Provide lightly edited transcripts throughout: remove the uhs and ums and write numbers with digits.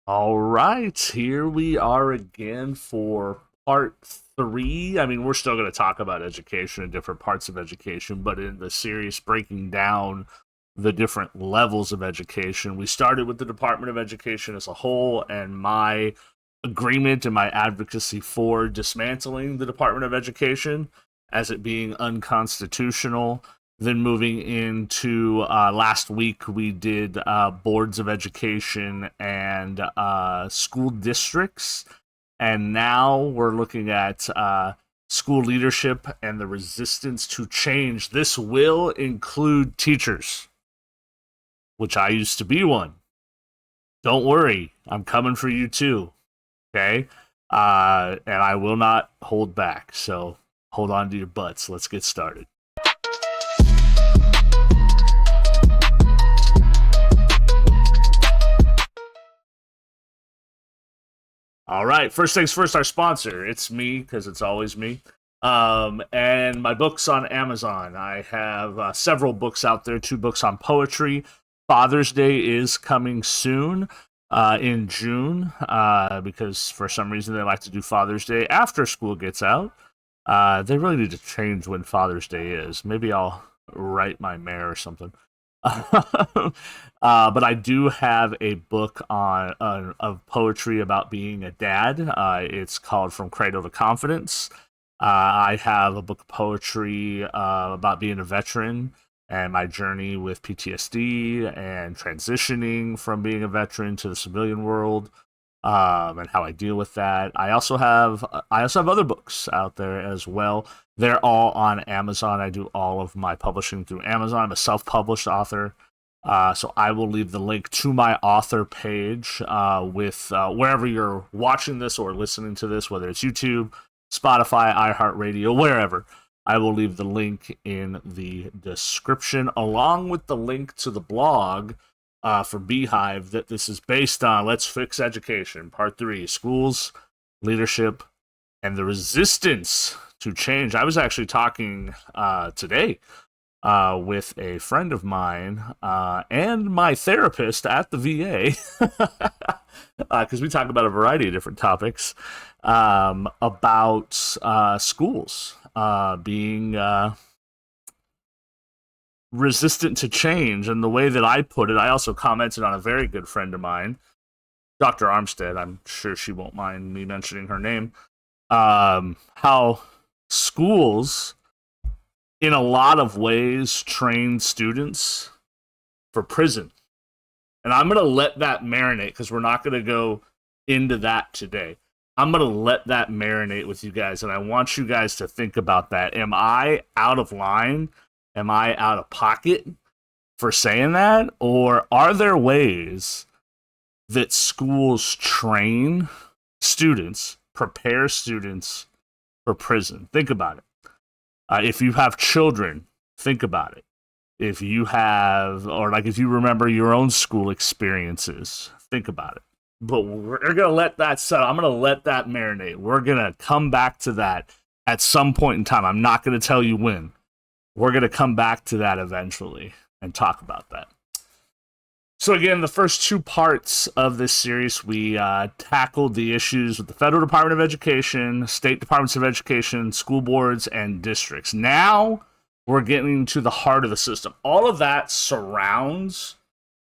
All right, here we are again for part three. I mean, we're still going to talk about education and different parts of education, but in the series breaking down the different levels of education, we started with the Department of Education as a whole and my agreement and my advocacy for dismantling the Department of Education as it being unconstitutional. Then moving into last week, we did boards of education and school districts. And now we're looking at school leadership and the resistance to change. This will include teachers, which I used to be one. Don't worry, I'm coming for you too. Okay? And I will not hold back. So hold on to your butts. Let's get started. All right. First things first, our sponsor. It's me, because it's always me. And my books on Amazon. I have several books out there, two books on poetry. Father's Day is coming soon in June because for some reason they like to do Father's Day after school gets out. They really need to change when Father's Day is. Maybe I'll write my mayor or something. But I do have a book on of poetry about being a dad. It's called From Cradle to Confidence. I have a book of poetry about being a veteran and my journey with PTSD and transitioning from being a veteran to the civilian world, and how I deal with that. I also have other books out there as well. They're all on Amazon. I do all of my publishing through Amazon. I'm a self-published author. So I will leave the link to my author page with wherever you're watching this or listening to this, whether it's YouTube, Spotify, iHeartRadio, wherever. I will leave the link in the description, along with the link to the blog for Beehive that this is based on. Let's Fix Education, Part 3, Schools, Leadership, and the Resistance to Change. I was actually talking today with a friend of mine and my therapist at the VA, because we talk about a variety of different topics about schools being resistant to change. And the way that I put it, I also commented on a very good friend of mine, Dr. Armstead. I'm sure she won't mind me mentioning her name. How schools, in a lot of ways, train students for prison. And I'm going to let that marinate because we're not going to go into that today. I'm going to let that marinate with you guys, and I want you guys to think about that. Am I out of line? Am I out of pocket for saying that? Or are there ways that schools train students, prepare students for prison? Think about it. If you have children, think about it. If you have, or like if you remember your own school experiences, think about it. But we're going to let that settle. I'm going to let that marinate. We're going to come back to that at some point in time. I'm not going to tell you when. We're going to come back to that eventually and talk about that. So again, the first two parts of this series, we tackled the issues with the Federal Department of Education, state departments of education, school boards, and districts. Now we're getting to the heart of the system. All of that surrounds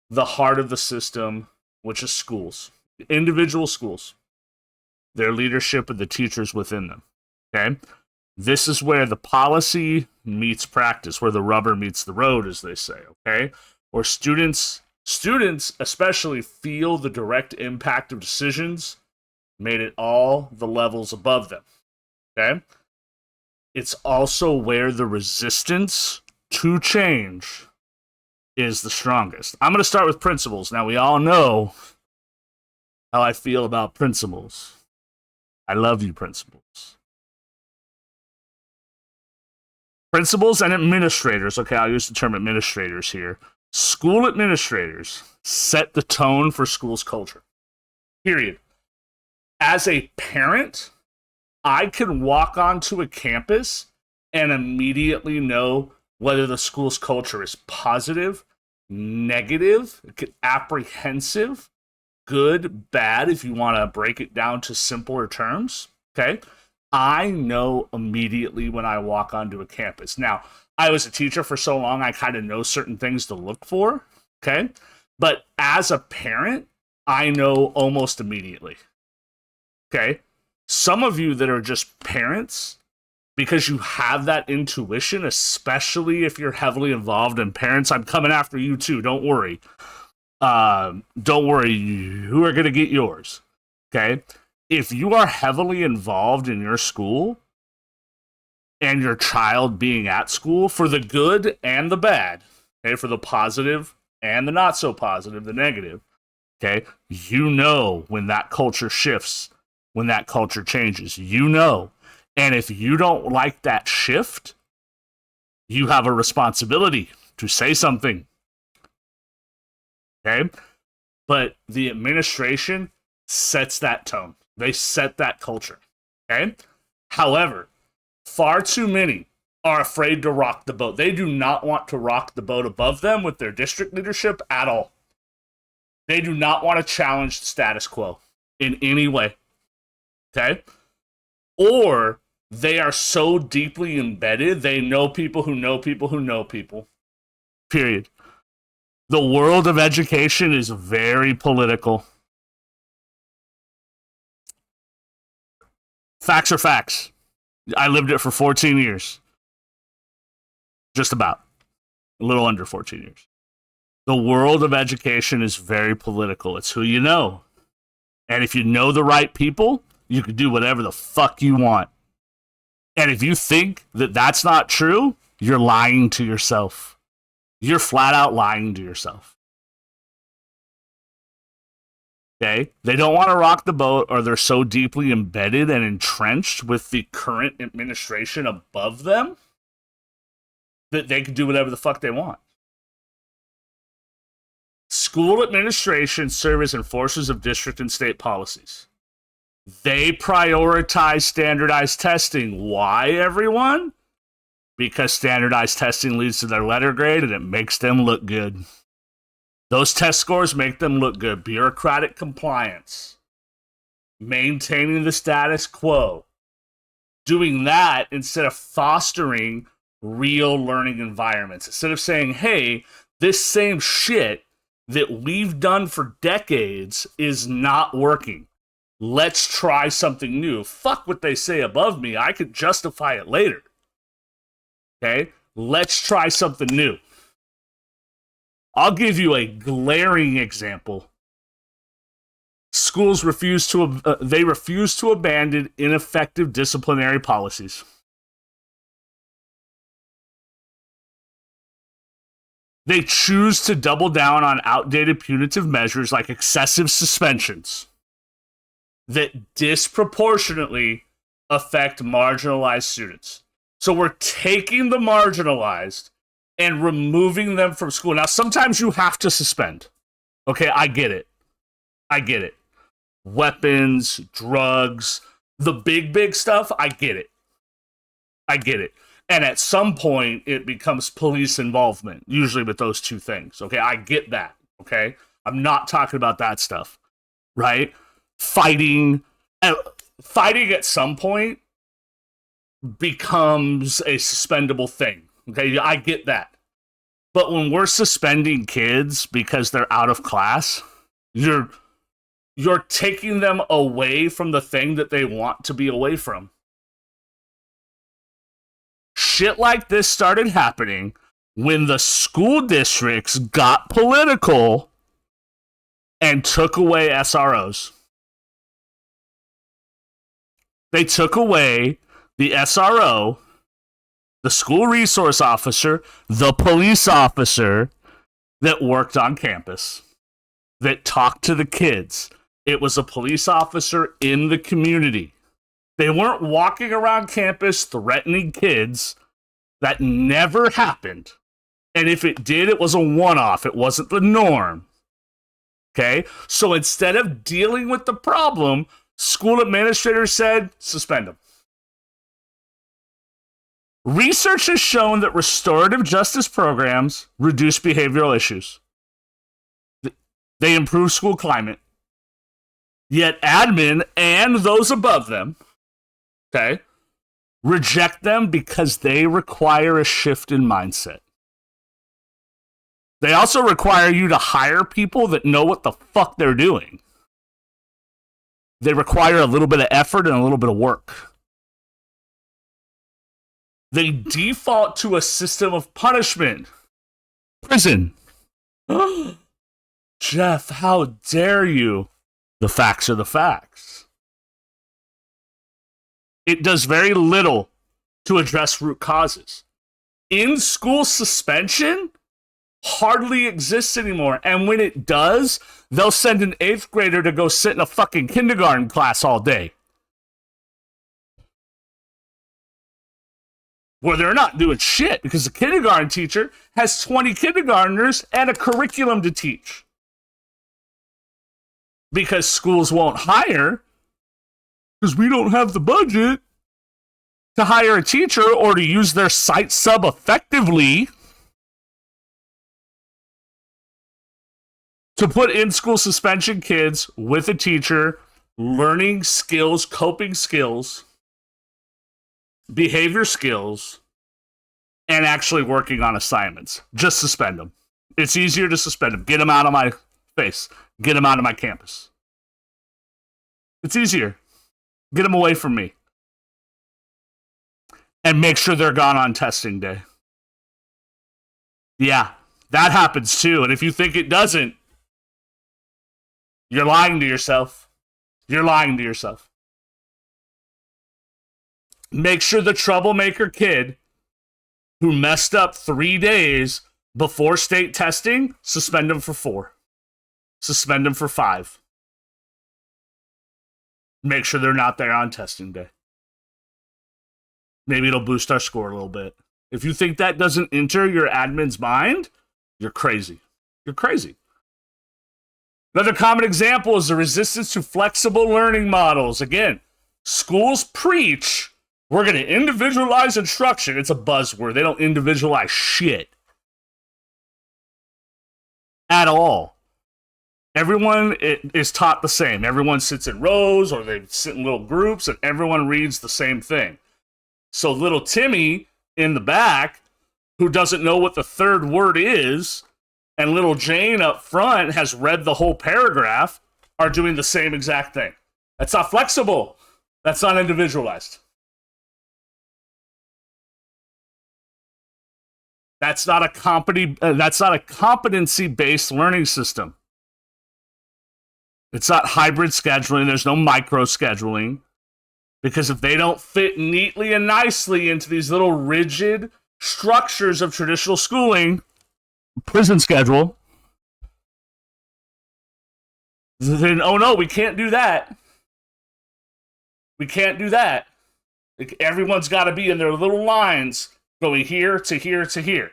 the heart of the system, which is schools, individual schools, their leadership, and the teachers within them. Okay? This is where the policy meets practice, where the rubber meets the road, as they say. Okay? Where students especially feel the direct impact of decisions made at all the levels above them. Okay? It's also where the resistance to change is the strongest. I'm going to start with principals. Now, we all know how I feel about principals. I love you, principals. Principals and administrators. Okay, I'll use the term administrators here. School administrators set the tone for school's culture. Period. As a parent, I can walk onto a campus and immediately know whether the school's culture is positive, negative, apprehensive, good, bad, if you want to break it down to simpler terms, okay? I know immediately when I walk onto a campus. Now, I was a teacher for so long, I kind of know certain things to look for, okay? But as a parent, I know almost immediately, okay? Some of you that are just parents, because you have that intuition, especially if you're heavily involved in parents, I'm coming after you too, don't worry. Don't worry, you are going to get yours, okay? If you are heavily involved in your school and your child being at school, for the good and the bad, okay, for the positive and the not so positive, the negative, okay, you know when that culture shifts, when that culture changes, you know. And if you don't like that shift, you have a responsibility to say something, okay? But the administration sets that tone. They set that culture, okay? However, far too many are afraid to rock the boat. They do not want to rock the boat above them with their district leadership at all. They do not want to challenge the status quo in any way, okay? Or they are so deeply embedded, they know people who know people who know people, period. The world of education is very political. Facts are facts. I lived it for 14 years. Just about. A little under 14 years. The world of education is very political. It's who you know. And if you know the right people, you can do whatever the fuck you want. And if you think that that's not true, you're lying to yourself. You're flat out lying to yourself. Okay? They don't want to rock the boat, or they're so deeply embedded and entrenched with the current administration above them that they can do whatever the fuck they want. School administration serve as enforcers of district and state policies. They prioritize standardized testing. Why, everyone? Because standardized testing leads to their letter grade and it makes them look good. Those test scores make them look good. Bureaucratic compliance. Maintaining the status quo. Doing that instead of fostering real learning environments. Instead of saying, hey, this same shit that we've done for decades is not working. Let's try something new. Fuck what they say above me. I could justify it later. Okay? Let's try something new. I'll give you a glaring example. Schools refuse to abandon ineffective disciplinary policies. They choose to double down on outdated punitive measures like excessive suspensions that disproportionately affect marginalized students. So we're taking the marginalized and removing them from school. Now, sometimes you have to suspend. Okay, I get it. Weapons, drugs, the big stuff, I get it. And at some point, it becomes police involvement, usually with those two things. Okay, I get that. Okay, I'm not talking about that stuff, right? Fighting at some point becomes a suspendable thing. Okay, I get that. But when we're suspending kids because they're out of class, you're taking them away from the thing that they want to be away from. Shit like this started happening when the school districts got political and took away SROs. They took away the SRO, the school resource officer, the police officer that worked on campus, that talked to the kids. It was a police officer in the community. They weren't walking around campus threatening kids. That never happened. And if it did, it was a one-off. It wasn't the norm. Okay? So instead of dealing with the problem, school administrators said, suspend them. Research has shown that restorative justice programs reduce behavioral issues. They improve school climate. Yet admin and those above them, okay, reject them because they require a shift in mindset. They also require you to hire people that know what the fuck they're doing. They require a little bit of effort and a little bit of work. They default to a system of punishment. Prison. Jeff, how dare you? The facts are the facts. It does very little to address root causes. In-school suspension hardly exists anymore. And when it does, they'll send an 8th grader to go sit in a fucking kindergarten class all day, where they're not doing shit because the kindergarten teacher has 20 kindergartners and a curriculum to teach. Because schools won't hire, because we don't have the budget to hire a teacher or to use their site sub effectively, to put in-school suspension kids with a teacher, learning skills, coping skills, behavior skills, and actually working on assignments. Just suspend them. It's easier to suspend them. Get them out of my face. Get them out of my campus. It's easier. Get them away from me. And make sure they're gone on testing day. Yeah, that happens too. And if you think it doesn't, you're lying to yourself. You're lying to yourself. Make sure the troublemaker kid who messed up 3 days before state testing, suspend him for 4. Suspend him for 5. Make sure they're not there on testing day. Maybe it'll boost our score a little bit. If you think that doesn't enter your admin's mind, you're crazy. You're crazy. Another common example is the resistance to flexible learning models. Again, schools preach we're going to individualize instruction. It's a buzzword. They don't individualize shit at all. Everyone is taught the same. Everyone sits in rows or they sit in little groups and everyone reads the same thing. So little Timmy in the back, who doesn't know what the third word is, and little Jane up front has read the whole paragraph, are doing the same exact thing. That's not flexible. That's not individualized. That's not a competency-based learning system. It's not hybrid scheduling. There's no micro scheduling. Because if they don't fit neatly and nicely into these little rigid structures of traditional schooling, prison schedule, then, oh no, we can't do that. We can't do that. Like, everyone's got to be in their little lines going here to here to here.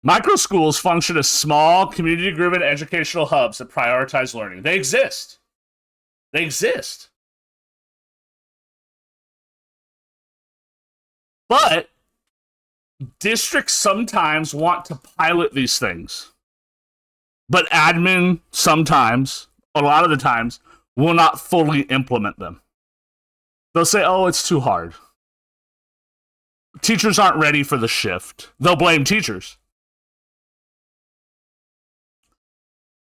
Micro schools function as small, community-driven educational hubs that prioritize learning. They exist. They exist. But districts sometimes want to pilot these things. But admin sometimes, a lot of the times, will not fully implement them. They'll say, oh, it's too hard. Teachers aren't ready for the shift. They'll blame teachers.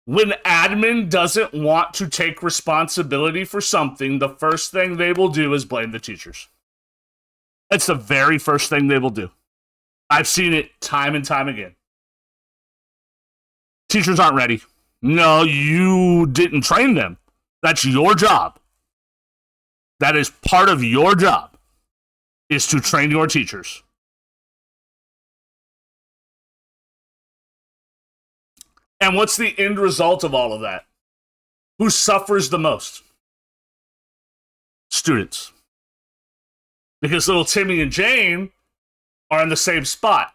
When admin doesn't want to take responsibility for something, the first thing they will do is blame the teachers. It's the very first thing they will do. I've seen it time and time again. Teachers aren't ready. No, you didn't train them. That's your job. That is part of your job, is to train your teachers. And what's the end result of all of that? Who suffers the most? Students. Because little Timmy and Jane are in the same spot,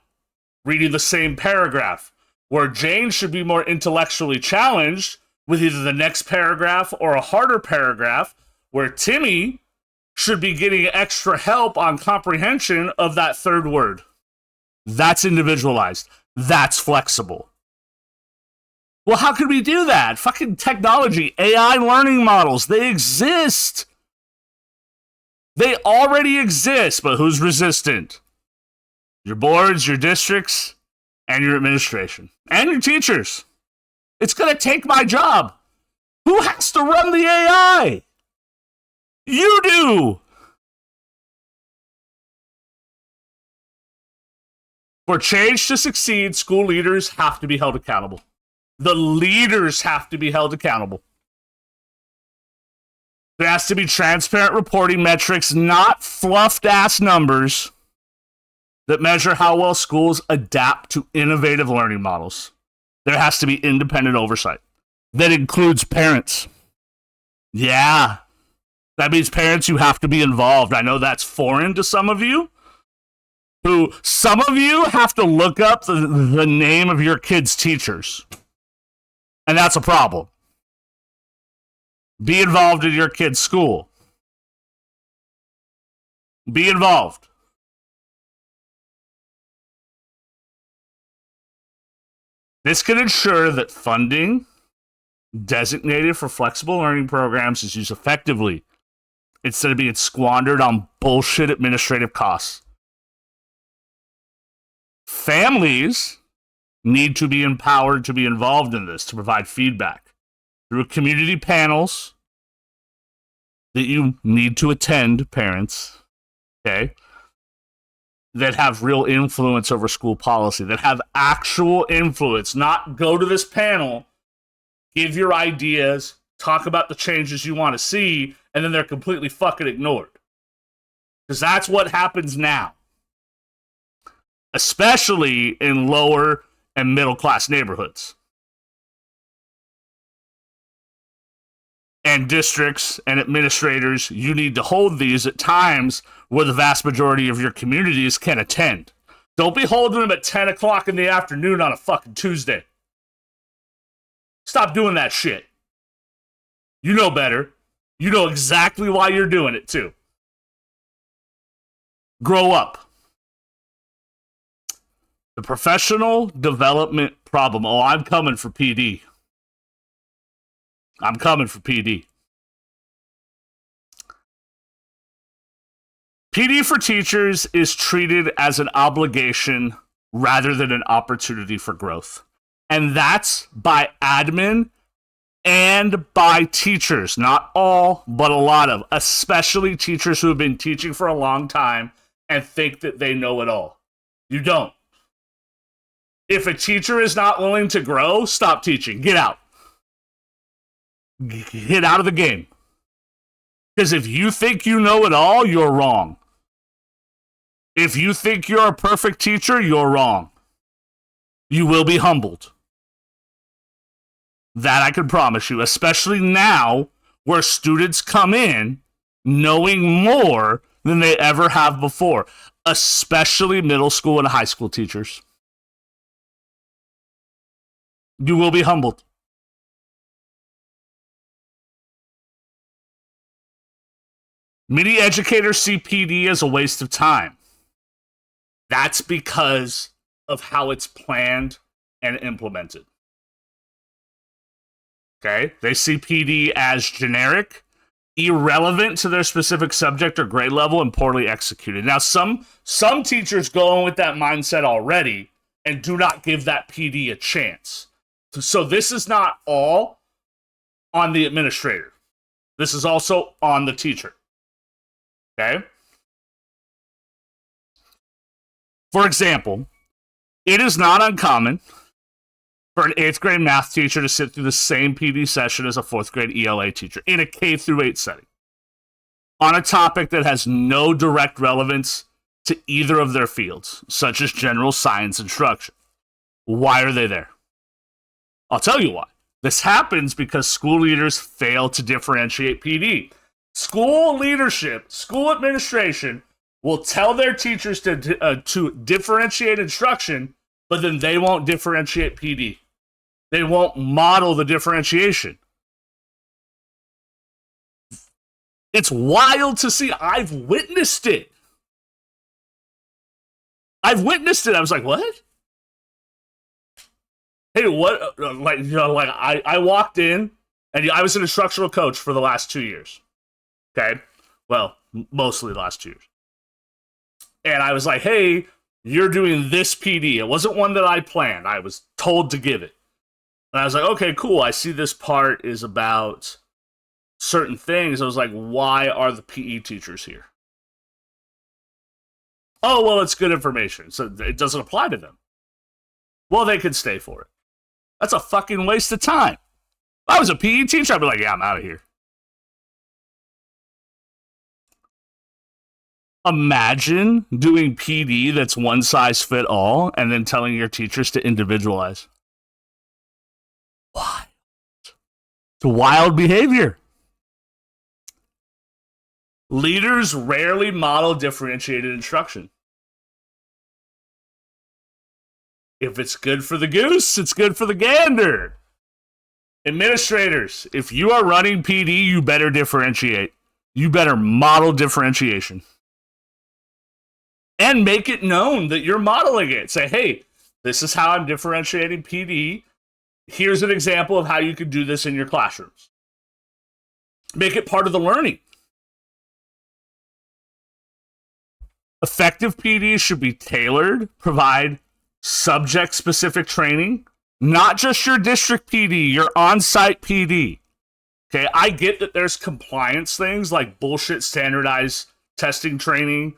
reading the same paragraph, where Jane should be more intellectually challenged with either the next paragraph or a harder paragraph, where Timmy should be getting extra help on comprehension of that third word. That's individualized. That's flexible. Well, how could we do that? Fucking technology, AI learning models, they exist. They already exist, but who's resistant? Your boards, your districts, and your administration, and your teachers. It's going to take my job. Who has to run the AI? You do. For change to succeed, school leaders have to be held accountable. The leaders have to be held accountable. There has to be transparent reporting metrics, not fluffed ass numbers that measure how well schools adapt to innovative learning models. There has to be independent oversight that includes parents. Yeah, that means parents, you have to be involved. I know that's foreign to some of you. Some of you have to look up the name of your kids' teachers. And that's a problem. Be involved in your kid's school. Be involved. This can ensure that funding designated for flexible learning programs is used effectively instead of being squandered on bullshit administrative costs. Families need to be empowered to be involved in this, to provide feedback through community panels that you need to attend, parents, okay, that have real influence over school policy, that have actual influence, not go to this panel, give your ideas, talk about the changes you want to see, and then they're completely fucking ignored. Because that's what happens now. Especially in lower and middle class neighborhoods. And districts and administrators, you need to hold these at times where the vast majority of your communities can attend. Don't be holding them at 10 o'clock in the afternoon on a fucking Tuesday. Stop doing that shit. You know better. You know exactly why you're doing it, too. Grow up. The professional development problem. Oh, I'm coming for PD. I'm coming for PD. PD for teachers is treated as an obligation rather than an opportunity for growth. And that's by admin and by teachers. Not all, but a lot of. Especially teachers who have been teaching for a long time and think that they know it all. You don't. If a teacher is not willing to grow, stop teaching. Get out. Get out of the game. Because if you think you know it all, you're wrong. If you think you're a perfect teacher, you're wrong. You will be humbled. That I can promise you, especially now where students come in knowing more than they ever have before, especially middle school and high school teachers. You will be humbled. Many educators see PD as a waste of time. That's because of how it's planned and implemented. Okay? They see PD as generic, irrelevant to their specific subject or grade level, and poorly executed. Now, some teachers go in with that mindset already and do not give that PD a chance. So this is not all on the administrator. This is also on the teacher. Okay? For example, it is not uncommon for an 8th grade math teacher to sit through the same PD session as a 4th grade ELA teacher in a K through 8 setting on a topic that has no direct relevance to either of their fields, such as general science instruction. Why are they there? I'll tell you why. This happens because school leaders fail to differentiate PD. School leadership, school administration will tell their teachers to differentiate instruction, but then they won't differentiate PD. They won't model the differentiation. It's wild to see. I've witnessed it. I've witnessed it. I was like, what? Hey, what? Like, like I walked in and I was an instructional coach for the last 2 years. Okay. Well, mostly the last 2 years. And I was like, hey, you're doing this PD. It wasn't one that I planned. I was told to give it. And I was like, okay, cool. I see this part is about certain things. I was like, why are the PE teachers here? Oh, well, it's good information. So it doesn't apply to them. Well, they could stay for it. That's a fucking waste of time. If I was a PE teacher, I'd be like, yeah, I'm out of here. Imagine doing PD that's one size fit all and then telling your teachers to individualize. Why? It's a wild behavior. Leaders rarely model differentiated instruction. If it's good for the goose, it's good for the gander. Administrators, if you are running PD, you better differentiate. You better model differentiation. And make it known that you're modeling it. Say, hey, this is how I'm differentiating PD. Here's an example of how you could do this in your classrooms. Make it part of the learning. Effective PD should be tailored, provide subject-specific training, not just your district PD, your on-site PD. Okay, I get that there's compliance things like bullshit standardized testing training,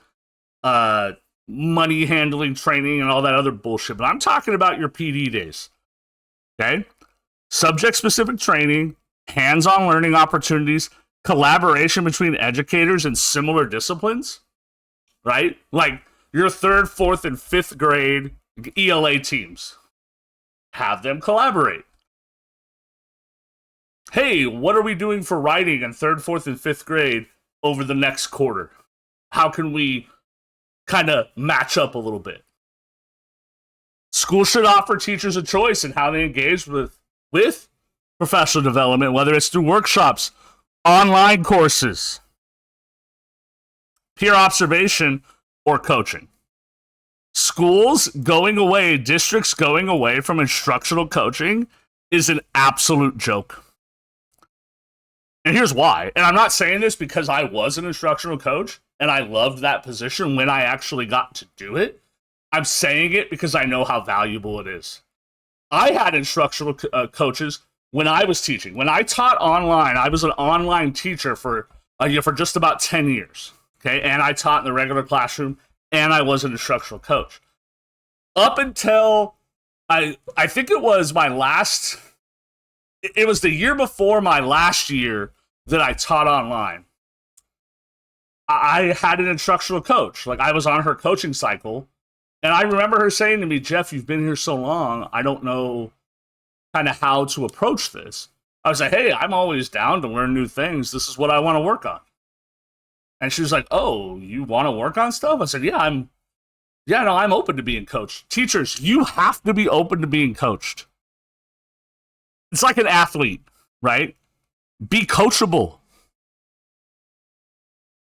money handling training, and all that other bullshit. But I'm talking about your PD days. Okay? Subject-specific training, hands-on learning opportunities, collaboration between educators in similar disciplines, right? Like your 3rd, 4th, and 5th grade ELA teams. Have them collaborate. Hey, what are we doing for writing in 3rd, 4th, and 5th grade over the next quarter? How can we kind of match up a little bit? Schools should offer teachers a choice in how they engage with professional development, whether it's through workshops, online courses, peer observation, or coaching. Schools going away, districts going away from instructional coaching is an absolute joke. And here's why. And I'm not saying this because I was an instructional coach and I loved that position when I actually got to do it. I'm saying it because I know how valuable it is. I had instructional coaches when I was teaching. When I taught online, I was an online teacher for just about 10 years. Okay, and I taught in the regular classroom, and I was an instructional coach. Up until I think it was my last, it was the year before my last year that I taught online. I had an instructional coach. Like, I was on her coaching cycle. And I remember her saying to me, Jeff, you've been here so long, I don't know kind of how to approach this. I was like, hey, I'm always down to learn new things. This is what I want to work on. And she was like, oh, you want to work on stuff? I said, I'm open to being coached. Teachers, you have to be open to being coached. It's like an athlete, right? Be coachable.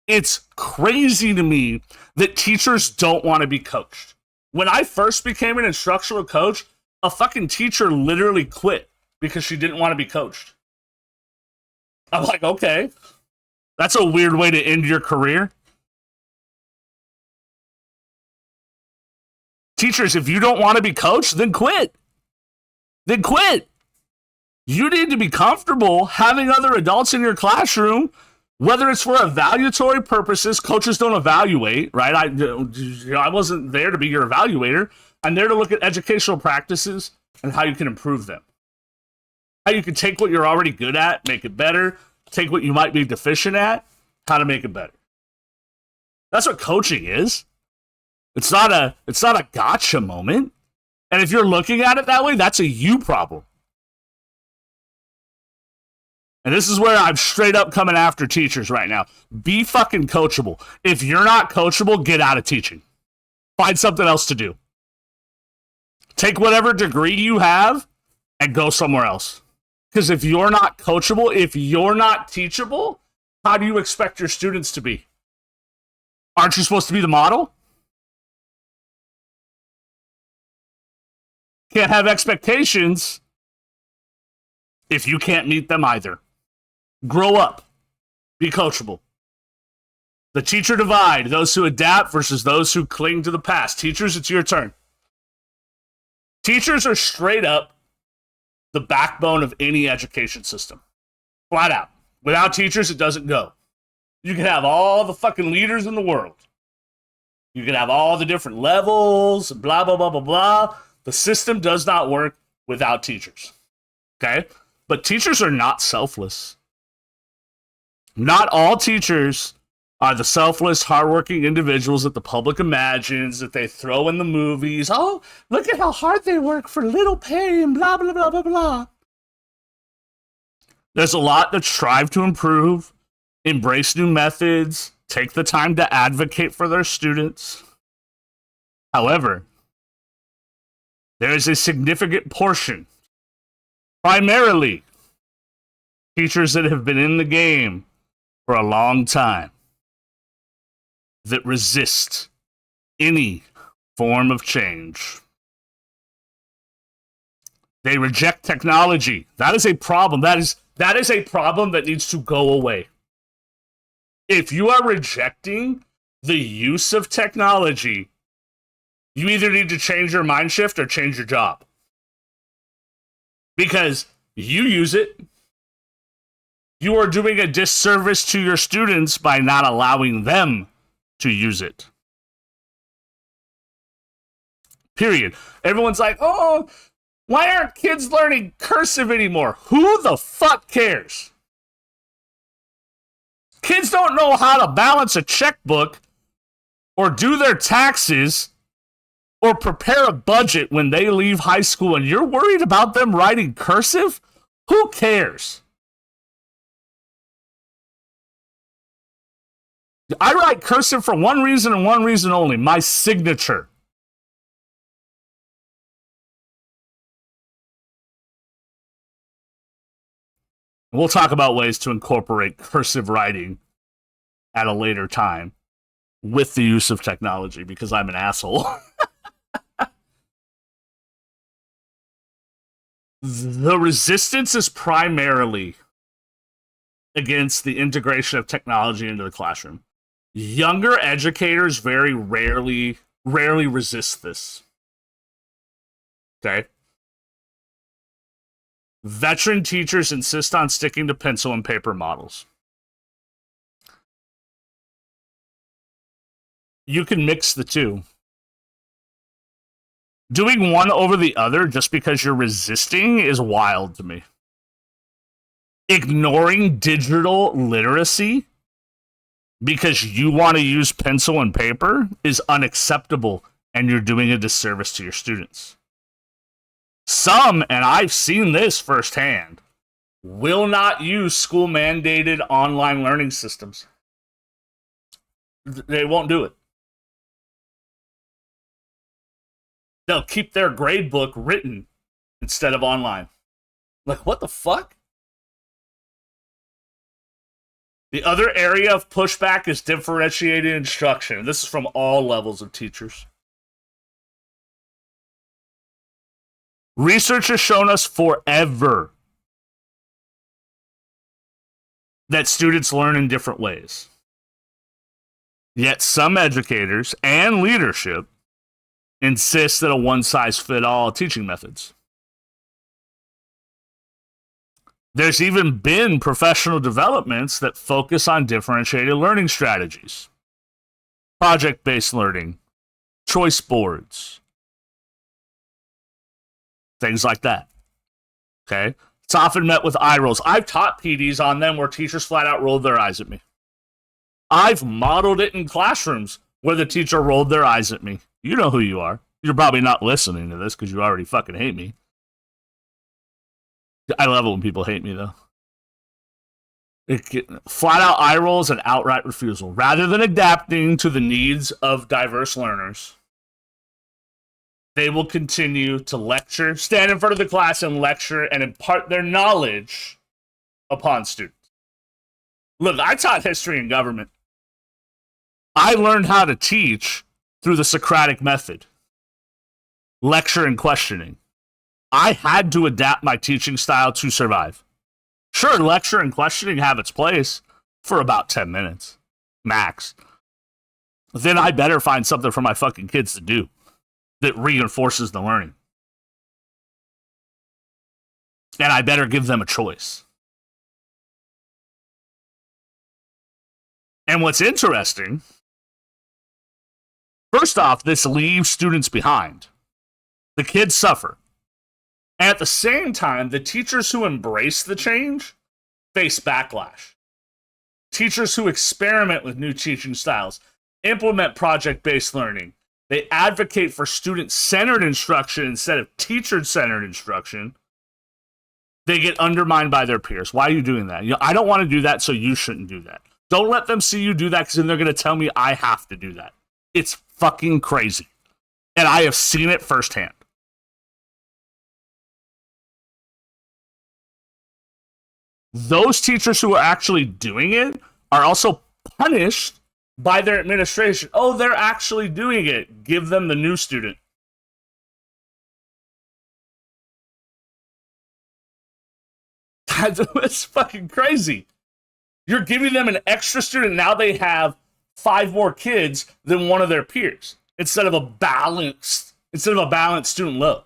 It's crazy to me that teachers don't want to be coached. When I first became an instructional coach, a fucking teacher literally quit because she didn't want to be coached. I'm like, okay, that's a weird way to end your career. Teachers, if you don't want to be coached, then quit. Then quit. You need to be comfortable having other adults in your classroom, whether it's for evaluatory purposes. Coaches don't evaluate, right? I wasn't there to be your evaluator. I'm there to look at educational practices and how you can improve them. How you can take what you're already good at, make it better. Take what you might be deficient at, how to make it better. That's what coaching is. It's not a gotcha moment. And if you're looking at it that way, that's a you problem. And this is where I'm straight up coming after teachers right now. Be fucking coachable. If you're not coachable, get out of teaching. Find something else to do. Take whatever degree you have and go somewhere else. Because if you're not coachable, if you're not teachable, how do you expect your students to be? Aren't you supposed to be the model? Can't have expectations if you can't meet them either. Grow up. Be coachable. The teacher divide, those who adapt versus those who cling to the past. Teachers, it's your turn. Teachers are straight up the backbone of any education system. Flat out. Without teachers, it doesn't go. You can have all the fucking leaders in the world. You can have all the different levels, blah, blah, blah, blah, blah. The system does not work without teachers. Okay? But teachers are not selfless. Not all teachers are the selfless, hardworking individuals that the public imagines, that they throw in the movies. Oh, look at how hard they work for little pay and blah, blah, blah, blah, blah. There's a lot that strive to improve, embrace new methods, take the time to advocate for their students. However, there is a significant portion, primarily teachers that have been in the game for a long time, that resist any form of change. They reject technology. That is a problem. That is a problem that needs to go away. If you are rejecting the use of technology, you either need to change your mind shift or change your job. Because you use it, you are doing a disservice to your students by not allowing them to use it. Period. Everyone's like, oh, why aren't kids learning cursive anymore? Who the fuck cares? Kids don't know how to balance a checkbook or do their taxes or prepare a budget when they leave high school, and you're worried about them writing cursive? Who cares? I write cursive for one reason and one reason only: my signature. We'll talk about ways to incorporate cursive writing at a later time with the use of technology, because I'm an asshole. The resistance is primarily against the integration of technology into the classroom. Younger educators very rarely resist this. Okay? Veteran teachers insist on sticking to pencil and paper models. You can mix the two. Doing one over the other just because you're resisting is wild to me. Ignoring digital literacy because you want to use pencil and paper is unacceptable, and you're doing a disservice to your students. Some, and I've seen this firsthand, will not use school-mandated online learning systems. They won't do it. They'll keep their grade book written instead of online. Like, what the fuck? The other area of pushback is differentiated instruction. This is from all levels of teachers. Research has shown us forever that students learn in different ways. Yet some educators and leadership insist that a one-size-fits-all teaching methods. There's even been professional developments that focus on differentiated learning strategies, project-based learning, choice boards, things like that. Okay? It's often met with eye rolls. I've taught PDs on them where teachers flat out rolled their eyes at me. I've modeled it in classrooms where the teacher rolled their eyes at me. You know who you are. You're probably not listening to this because you already fucking hate me. I love it when people hate me, though. Flat out eye rolls and outright refusal. Rather than adapting to the needs of diverse learners, they will continue to lecture, stand in front of the class and lecture and impart their knowledge upon students. Look, I taught history and government. I learned how to teach through the Socratic method. Lecture and questioning. I had to adapt my teaching style to survive. Sure, lecture and questioning have its place for about 10 minutes, max. Then I better find something for my fucking kids to do that reinforces the learning. And I better give them a choice. And what's interesting, first off, this leaves students behind. The kids suffer. And at the same time, the teachers who embrace the change face backlash. Teachers who experiment with new teaching styles, implement project-based learning, they advocate for student-centered instruction instead of teacher-centered instruction, they get undermined by their peers. Why are you doing that? I don't want to do that, so you shouldn't do that. Don't let them see you do that, because then they're going to tell me I have to do that. It's fucking crazy. And I have seen it firsthand. Those teachers who are actually doing it are also punished by their administration. Oh, they're actually doing it. Give them the new student. That's fucking crazy. You're giving them an extra student. Now they have 5 more kids than one of their peers instead of a balanced student load.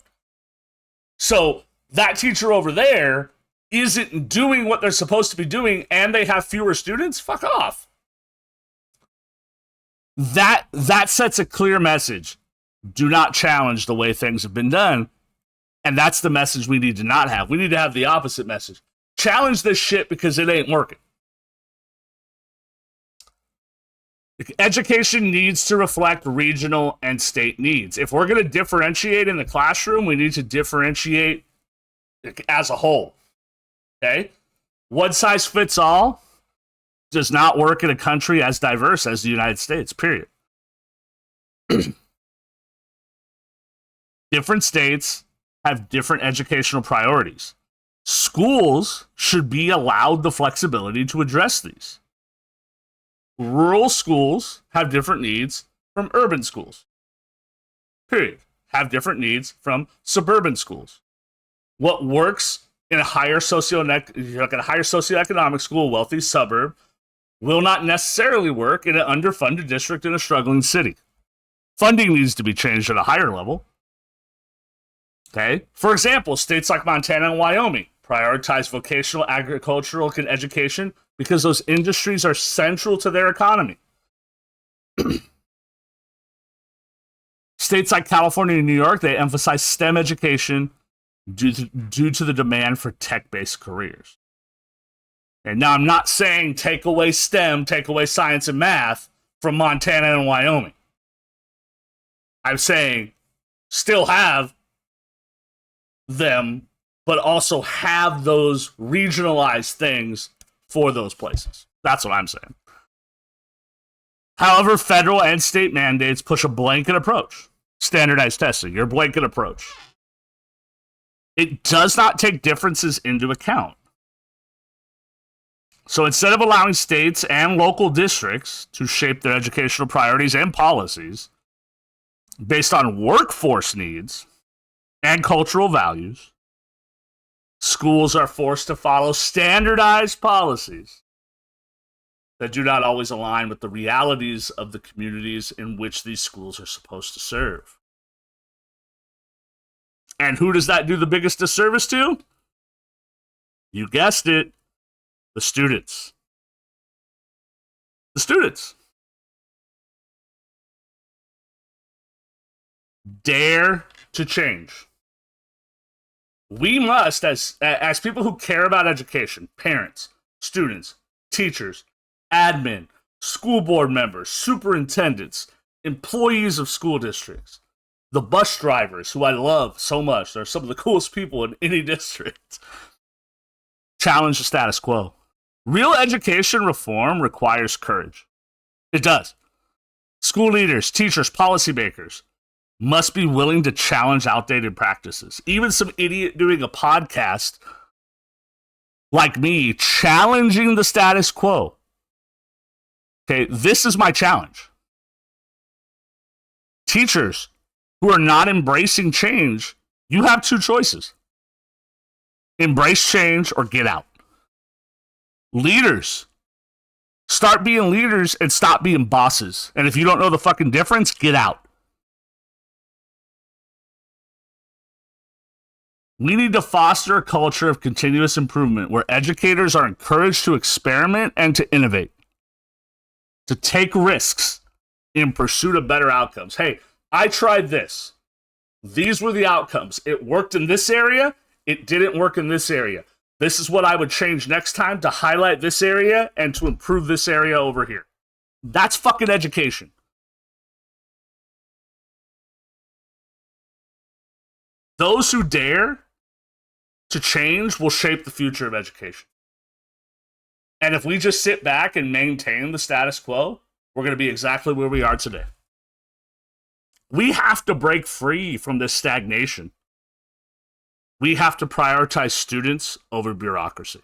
So that teacher over there isn't doing what they're supposed to be doing, and they have fewer students. Fuck off. That sets a clear message. Do not challenge the way things have been done. And that's the message we need to not have. We need to have the opposite message. Challenge this shit because it ain't working. Education needs to reflect regional and state needs. If we're going to differentiate in the classroom, we need to differentiate as a whole. Okay? One size fits all does not work in a country as diverse as the United States, period. Different states have different educational priorities. Schools should be allowed the flexibility to address these. Rural schools have different needs from urban schools. Period. Have different needs from suburban schools. What works in a higher socioeconomic school, wealthy suburb, will not necessarily work in an underfunded district in a struggling city. Funding needs to be changed at a higher level. Okay? For example, states like Montana and Wyoming prioritize vocational agricultural education because those industries are central to their economy. States like California and New York, they emphasize STEM education due to the demand for tech-based careers. And now I'm not saying take away STEM, take away science and math from Montana and Wyoming. I'm saying still have them, but also have those regionalized things for those places. That's what I'm saying. However, federal and state mandates push a blanket approach. Standardized testing, your blanket approach. It does not take differences into account. So instead of allowing states and local districts to shape their educational priorities and policies based on workforce needs and cultural values, schools are forced to follow standardized policies that do not always align with the realities of the communities in which these schools are supposed to serve. And who does that do the biggest disservice to? You guessed it, the students. The students. Dare to change. We must, as people who care about education, parents, students, teachers, admin, school board members, superintendents, employees of school districts, the bus drivers, who I love so much, they're some of the coolest people in any district, challenge the status quo. Real education reform requires courage. It does. School leaders, teachers, policymakers must be willing to challenge outdated practices. Even some idiot doing a podcast like me challenging the status quo. Okay, this is my challenge. Teachers who are not embracing change You have two choices: embrace change or get out. Leaders, start being leaders and stop being bosses. And if you don't know the fucking difference, get out. We need to foster a culture of continuous improvement where educators are encouraged to experiment and to innovate, to take risks in pursuit of better outcomes. Hey, I tried this. These were the outcomes. It worked in this area. It didn't work in this area. This is what I would change next time to highlight this area and to improve this area over here. That's fucking education. Those who dare to change will shape the future of education. And if we just sit back and maintain the status quo, we're going to be exactly where we are today. We have to break free from this stagnation. We have to prioritize students over bureaucracy.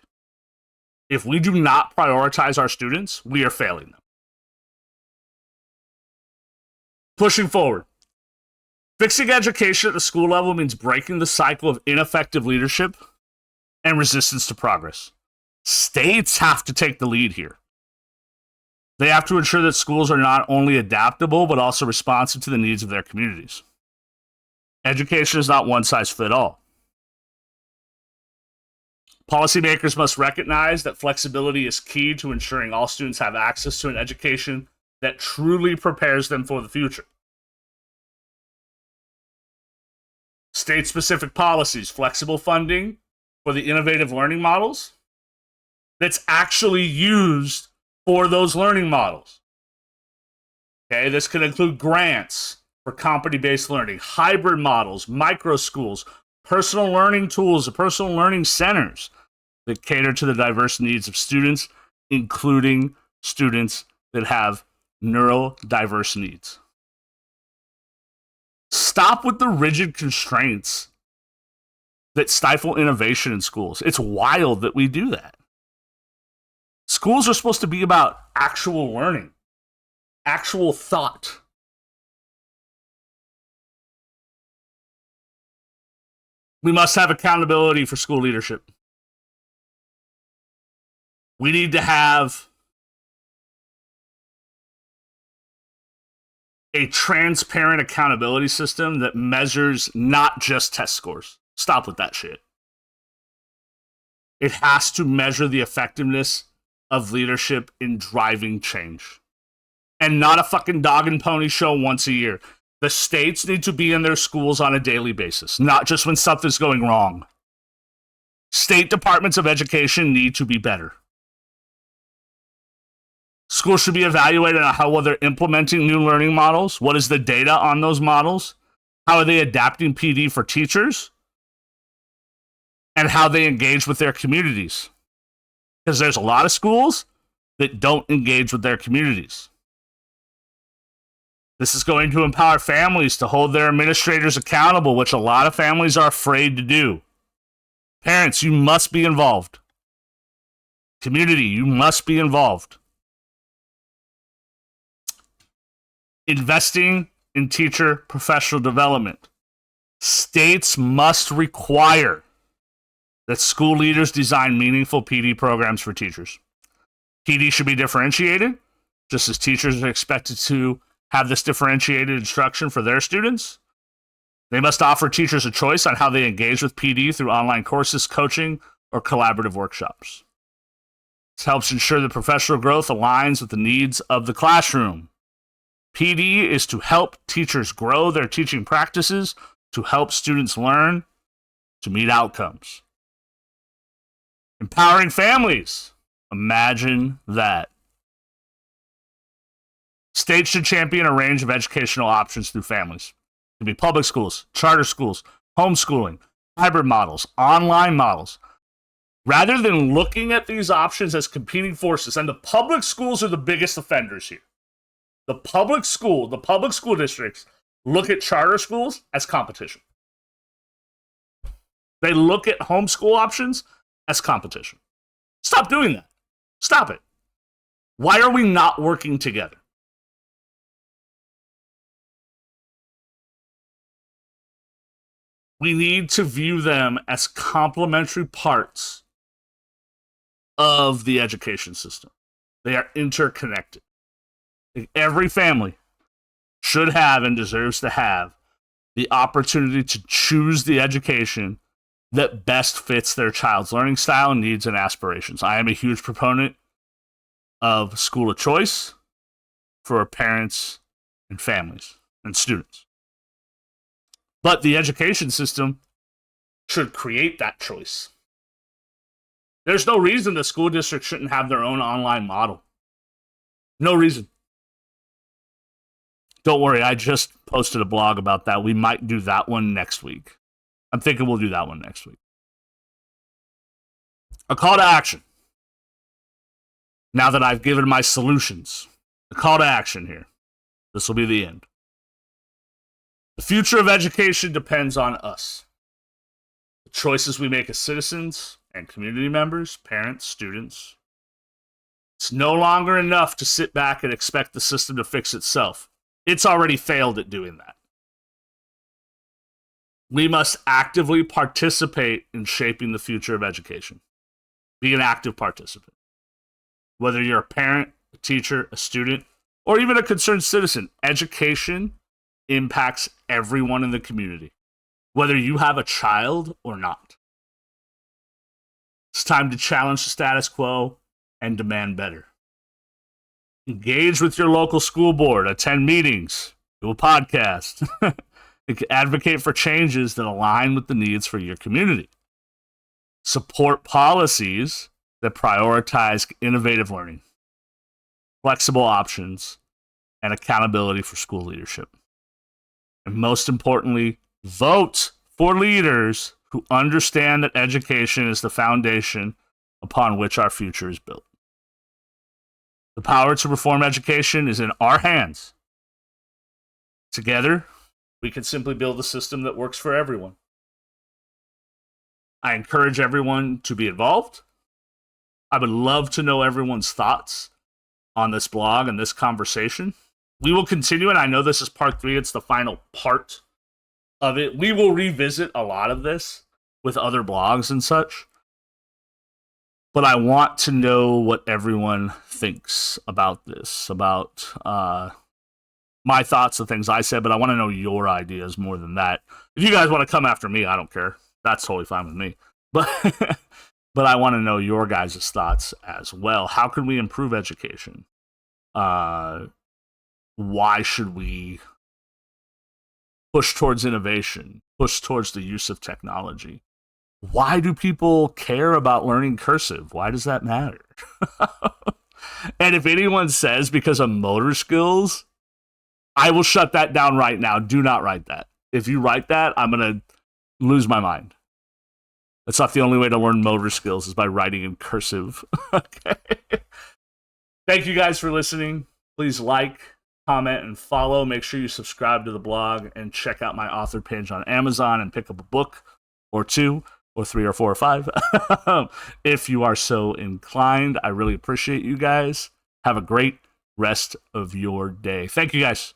If we do not prioritize our students, we are failing them. Pushing forward. Fixing education at the school level means breaking the cycle of ineffective leadership and resistance to progress. States have to take the lead here. They have to ensure that schools are not only adaptable, but also responsive to the needs of their communities. Education is not one size fits all. Policymakers must recognize that flexibility is key to ensuring all students have access to an education that truly prepares them for the future. State-specific policies, flexible funding for the innovative learning models that's actually used for those learning models. Okay, this could include grants for competency-based learning, hybrid models, micro schools, personal learning tools, and personal learning centers that cater to the diverse needs of students, including students that have neurodiverse needs. Stop with the rigid constraints that stifle innovation in schools. It's wild that we do that. Schools are supposed to be about actual learning, actual thought. We must have accountability for school leadership. We need to have a transparent accountability system that measures not just test scores. Stop with that shit. It has to measure the effectiveness of leadership in driving change. And not a fucking dog and pony show once a year. The states need to be in their schools on a daily basis, not just when something's going wrong. State departments of education need to be better. Schools should be evaluated on how well they're implementing new learning models. What is the data on those models? How are they adapting PD for teachers? And how they engage with their communities. Because there's a lot of schools that don't engage with their communities. This is going to empower families to hold their administrators accountable, which a lot of families are afraid to do. Parents, you must be involved. Community, you must be involved. Investing in teacher professional development. States must require that school leaders design meaningful PD programs for teachers. PD should be differentiated, just as teachers are expected to have this differentiated instruction for their students. They must offer teachers a choice on how they engage with PD through online courses, coaching, or collaborative workshops. This helps ensure that professional growth aligns with the needs of the classroom. PD is to help teachers grow their teaching practices, to help students learn, to meet outcomes. Empowering families. Imagine that. States should champion a range of educational options through families. It could be public schools, charter schools, homeschooling, hybrid models, online models. Rather than looking at these options as competing forces, and the public schools are the biggest offenders here. The public school districts look at charter schools as competition. They look at homeschool options as competition. Stop doing that. Stop it. Why are we not working together? We need to view them as complementary parts of the education system. They are interconnected. Every family should have and deserves to have the opportunity to choose the education that best fits their child's learning style, needs, and aspirations. I am a huge proponent of school of choice for parents and families and students. But the education system should create that choice. There's no reason the school district shouldn't have their own online model. No reason. Don't worry, I just posted a blog about that. We might do that one next week. I'm thinking we'll do that one next week. A call to action. Now that I've given my solutions, a call to action here. This will be the end. The future of education depends on us. The choices we make as citizens and community members, parents, students. It's no longer enough to sit back and expect the system to fix itself. It's already failed at doing that. We must actively participate in shaping the future of education. Be an active participant. Whether you're a parent, a teacher, a student, or even a concerned citizen, education impacts everyone in the community, whether you have a child or not. It's time to challenge the status quo and demand better. Engage with your local school board, attend meetings, do a podcast, advocate for changes that align with the needs for your community. Support policies that prioritize innovative learning, flexible options, and accountability for school leadership. And most importantly, vote for leaders who understand that education is the foundation upon which our future is built. The power to reform education is in our hands. Together, we can simply build a system that works for everyone. I encourage everyone to be involved. I would love to know everyone's thoughts on this blog and this conversation. We will continue, and I know this is part 3. It's the final part of it. We will revisit a lot of this with other blogs and such. But I want to know what everyone thinks about this, about my thoughts, the things I said, but I want to know your ideas more than that. If you guys want to come after me, I don't care. That's totally fine with me. But but I want to know your guys' thoughts as well. How can we improve education? Why should we push towards innovation, push towards the use of technology? Why do people care about learning cursive? Why does that matter? And if anyone says because of motor skills, I will shut that down right now. Do not write that. If you write that, I'm going to lose my mind. That's not the only way to learn motor skills is by writing in cursive. Okay. Thank you guys for listening. Please like, comment, and follow. Make sure you subscribe to the blog and check out my author page on Amazon and pick up a book or 2 or 3 or 4 or 5 if you are so inclined. I really appreciate you guys. Have a great rest of your day. Thank you guys.